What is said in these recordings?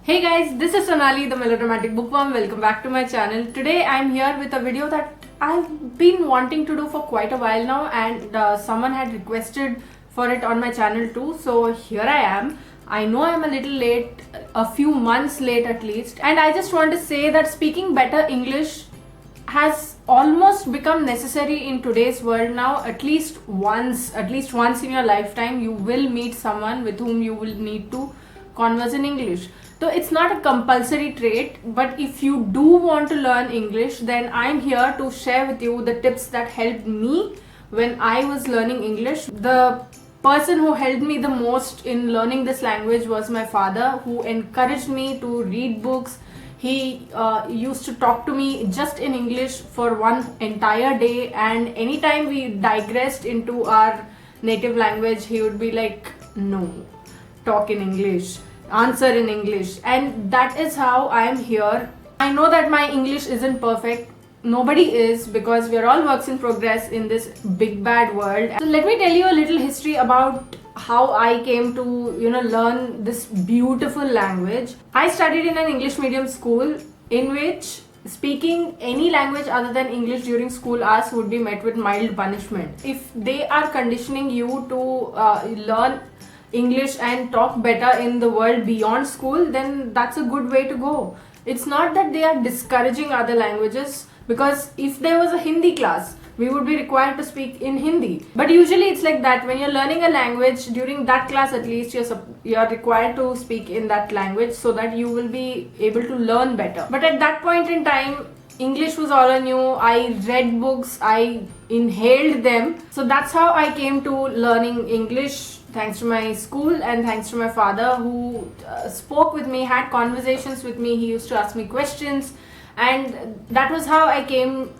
Hey guys, this is Sonali, the Melodramatic Bookworm. Welcome back to my channel. Today I'm here with a video that I've been wanting to do for quite a while now, and someone had requested for it on my channel too. So here I am. I know I'm a little late, a few months late at least, and I just want to say that speaking better English has almost become necessary in today's world now. At least once in your lifetime you will meet someone with whom you will need to converse in English. So it's not a compulsory trait, but if you do want to learn English, then I'm here to share with you the tips that helped me when I was learning English. The person who helped me the most in learning this language was my father, who encouraged me to read books. He used to talk to me just in English for one entire day, and anytime we digressed into our native language, he would be like, no, talk in English, answer in English. And that is how I am here. I know that my English isn't perfect. Nobody is, because we are all works in progress in this big bad world. So let me tell you a little history about how I came to learn this beautiful language. I studied in an English medium school in which speaking any language other than English during school hours would be met with mild punishment. If they are conditioning you to learn English and talk better in the world beyond school, then that's a good way to go. It's not that they are discouraging other languages, because if there was a Hindi class, we would be required to speak in Hindi. But usually it's like that. When you're learning a language, during that class at least, you're required to speak in that language so that you will be able to learn better. But at that point in time, English was all I knew. I read books, I inhaled them. So that's how I came to learning English, thanks to my school and thanks to my father, who spoke with me, had conversations with me. He used to ask me questions, and that was how I came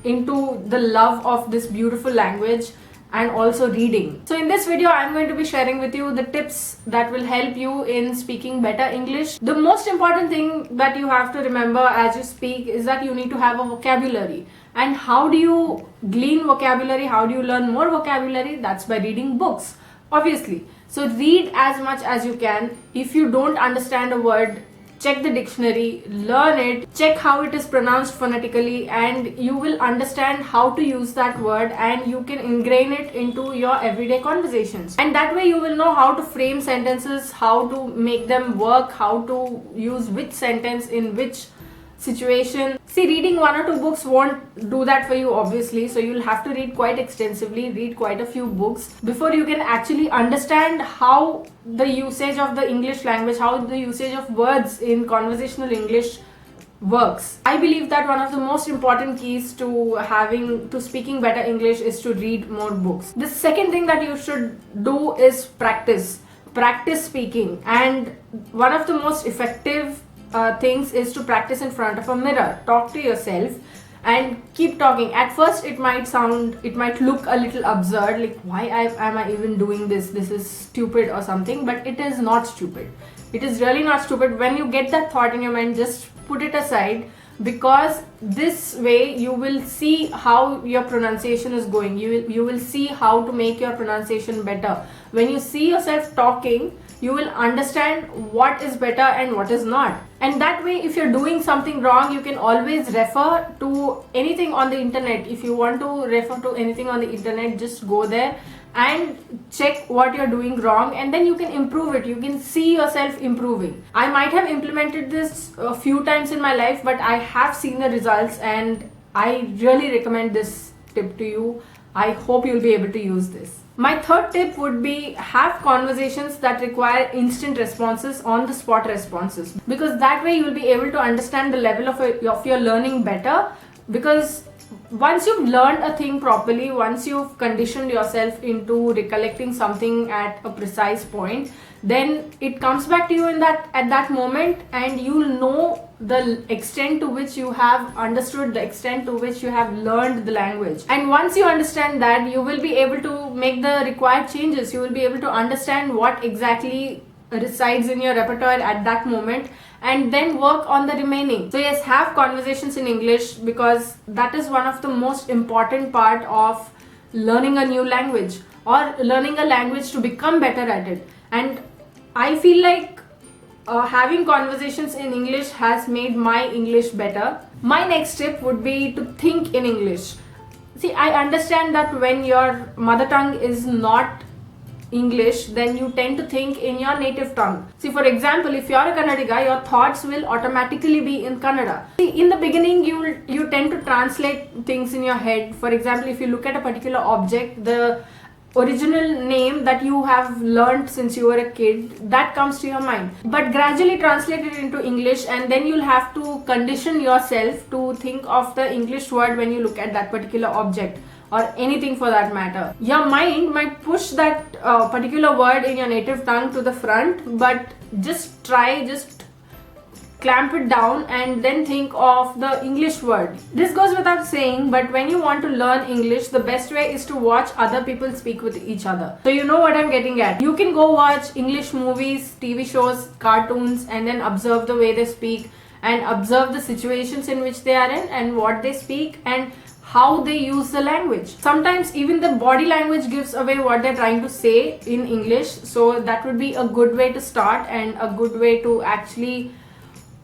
into the love of this beautiful language and also reading. So in this video, I'm going to be sharing with you the tips that will help you in speaking better English. The most important thing that you have to remember as you speak is that you need to have a vocabulary. And how do you glean vocabulary? How do you learn more vocabulary? That's by reading books, obviously. So read as much as you can. If you don't understand a word, check the dictionary, learn it, check how it is pronounced phonetically, and you will understand how to use that word, and you can ingrain it into your everyday conversations. And that way you will know how to frame sentences, how to make them work, how to use which sentence in which situation. See, reading one or two books won't do that for you, obviously. So you'll have to read quite extensively, read quite a few books before you can actually understand how the usage of the English language, how the usage of words in conversational English works. I believe that one of the most important keys to speaking better English is to read more books. The second thing that you should do is practice speaking. And one of the most effective things is to practice in front of a mirror. Talk to yourself and keep talking. At first it might look a little absurd, like why am I even doing this? This is stupid or something. But it is not stupid. It is really not stupid. When you get that thought in your mind, just put it aside, because this way you will see how your pronunciation is going. You will see how to make your pronunciation better. When you see yourself talking, you will understand what is better and what is not. And that way, if you're doing something wrong, you can always refer to anything on the internet. If you want to refer to anything on the internet, just go there and check what you're doing wrong, and then you can improve it. You can see yourself improving. I might have implemented this a few times in my life, but I have seen the results, and I really recommend this tip to you. I hope you'll be able to use this. My third tip would be have conversations that require instant responses, on the spot responses, because that way you will be able to understand the level of your learning better. Because once you've learned a thing properly, once you've conditioned yourself into recollecting something at a precise point, then it comes back to you at that moment, and you'll know the extent to which you have understood, the extent to which you have learned the language. And once you understand that, you will be able to make the required changes. You will be able to understand what exactly resides in your repertoire at that moment, and then work on the remaining. So yes, have conversations in English, because that is one of the most important part of learning a new language, or learning a language to become better at it. And I feel like having conversations in English has made my English better. My next tip would be to think in English. See, I understand that when your mother tongue is not English, then you tend to think in your native tongue. See, for example, if you're a Kannadiga, your thoughts will automatically be in Kannada. See, in the beginning, you tend to translate things in your head. For example, if you look at a particular object, the original name that you have learned since you were a kid, that comes to your mind, but gradually translate it into English, and then you'll have to condition yourself to think of the English word when you look at that particular object or anything for that matter. Your mind might push that particular word in your native tongue to the front, but just clamp it down and then think of the English word. This goes without saying, but when you want to learn English, the best way is to watch other people speak with each other. So you know what I'm getting at. You can go watch English movies, TV shows, cartoons, and then observe the way they speak and observe the situations in which they are in and what they speak and how they use the language. Sometimes even the body language gives away what they're trying to say in English. So that would be a good way to start and a good way to actually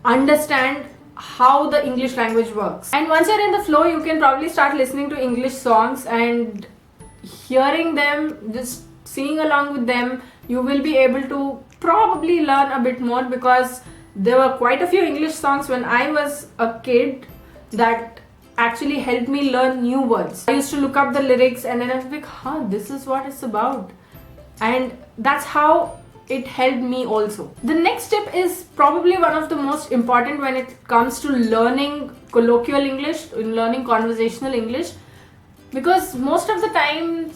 understand how the English language works. And once you're in the flow, you can probably start listening to English songs and hearing them, just singing along with them. You will be able to probably learn a bit more, because there were quite a few English songs when I was a kid that actually helped me learn new words. I used to look up the lyrics and then I was like, this is what it's about. And that's how it helped me also. The next tip is probably one of the most important when it comes to learning colloquial English, learning conversational English, because most of the time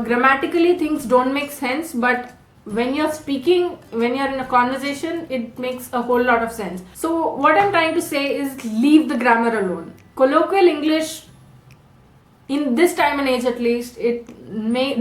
grammatically things don't make sense, but when you're speaking, when you're in a conversation, it makes a whole lot of sense. So what I'm trying to say is leave the grammar alone. Colloquial English, in this time and age at least, it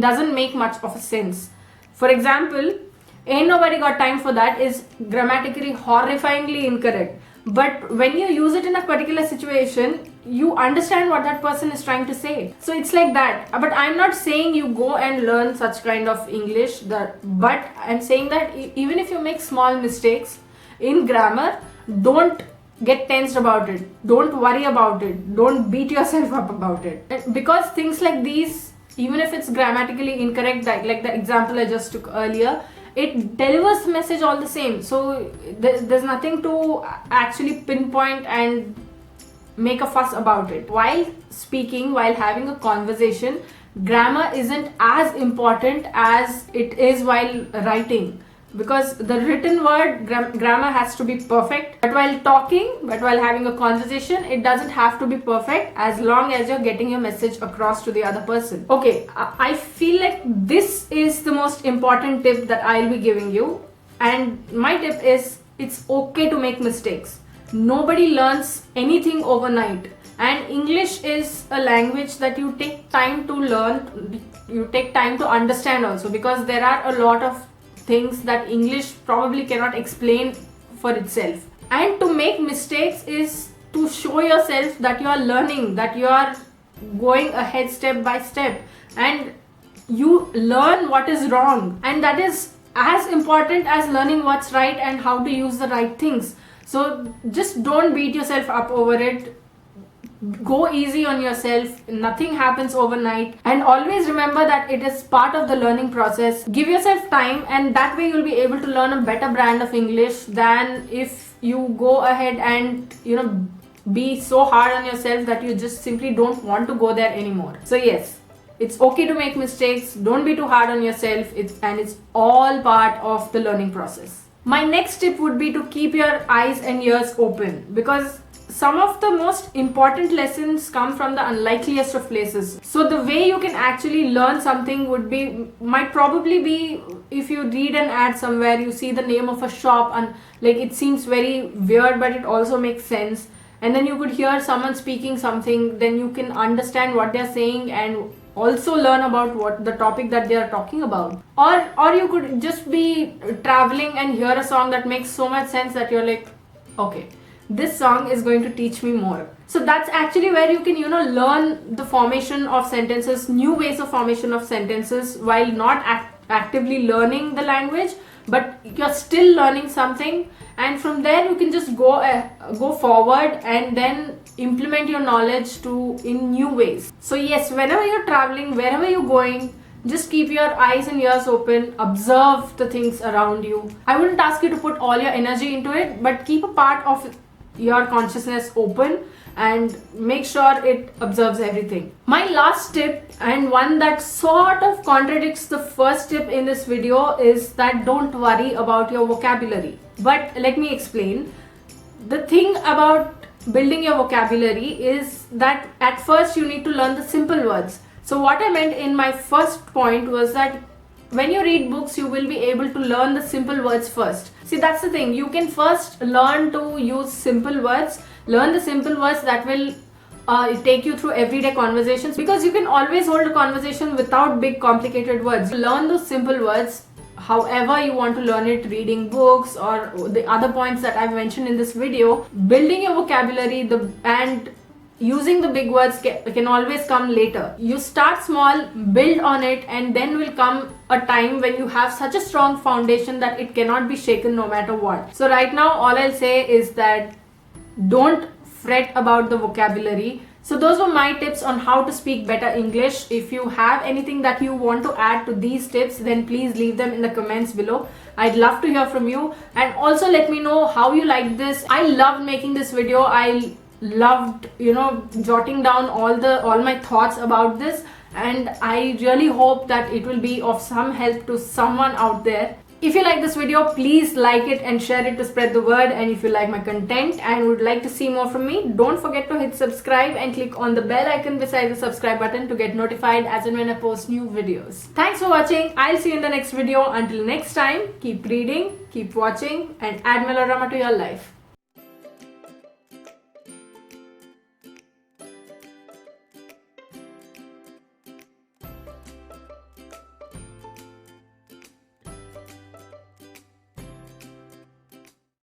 doesn't make much of a sense. For example, ain't nobody got time for that is grammatically horrifyingly incorrect. But when you use it in a particular situation, you understand what that person is trying to say. So it's like that. But I'm not saying you go and learn such kind of English, but I'm saying that even if you make small mistakes in grammar, don't get tensed about it. Don't worry about it. Don't beat yourself up about it. Because things like these, even if it's grammatically incorrect, like the example I just took earlier, it delivers the message all the same. So there's nothing to actually pinpoint and make a fuss about it. While speaking, while having a conversation, grammar isn't as important as it is while writing, because the written word grammar has to be perfect, but while having a conversation, it doesn't have to be perfect as long as you're getting your message across to the other person. Okay, I feel like this is the most important tip that I'll be giving you, and my tip is it's okay to make mistakes. Nobody learns anything overnight, and English is a language that you take time to learn, you take time to understand also, because there are a lot of things that English probably cannot explain for itself. And to make mistakes is to show yourself that you are learning, that you are going ahead step by step, and you learn what is wrong, and that is as important as learning what's right and how to use the right things. So just don't beat yourself up over it. Go easy on yourself. Nothing happens overnight, and always remember that it is part of the learning process. Give yourself time, and that way you'll be able to learn a better brand of English than if you go ahead and be so hard on yourself that you just simply don't want to go there anymore. So yes, it's okay to make mistakes. Don't be too hard on yourself. It's all part of the learning process. My next tip would be to keep your eyes and ears open, because some of the most important lessons come from the unlikeliest of places. So the way you can actually learn something might probably be if you read an ad somewhere, you see the name of a shop and like it seems very weird, but it also makes sense. And then you could hear someone speaking something, then you can understand what they're saying and also learn about what the topic that they are talking about. Or you could just be traveling and hear a song that makes so much sense that you're like, okay, this song is going to teach me more. So that's actually where you can learn the formation of sentences, new ways of formation of sentences, while not actively learning the language, but you're still learning something, and from there you can just go forward and then implement your knowledge in new ways. So yes, whenever you're traveling, wherever you're going, just keep your eyes and ears open, observe the things around you. I wouldn't ask you to put all your energy into it, but keep a part of your consciousness open and make sure it observes everything. My last tip, and one that sort of contradicts the first tip in this video, is that don't worry about your vocabulary. But let me explain. The thing about building your vocabulary is that at first you need to learn the simple words. So what I meant in my first point was that when you read books, you will be able to learn the simple words first. See, that's the thing. You can first learn to use simple words, learn the simple words that will take you through everyday conversations, because you can always hold a conversation without big complicated words. Learn those simple words however you want to learn it, reading books or the other points that I've mentioned in this video. Building your vocabulary and using the big words can always come later. You start small, build on it, and then will come a time when you have such a strong foundation that it cannot be shaken no matter what. So right now, all I'll say is that don't fret about the vocabulary. So those were my tips on how to speak better English. If you have anything that you want to add to these tips, then please leave them in the comments below. I'd love to hear from you, and also let me know how you liked this. I loved making this video. I loved jotting down all my thoughts about this, and I really hope that it will be of some help to someone out there. If you like this video, please like it and share it to spread the word. And if you like my content and would like to see more from me, don't forget to hit subscribe and click on the bell icon beside the subscribe button to get notified as and when I post new videos. Thanks for watching. I'll see you in the next video. Until next time, keep reading, keep watching, and add melodrama to your life.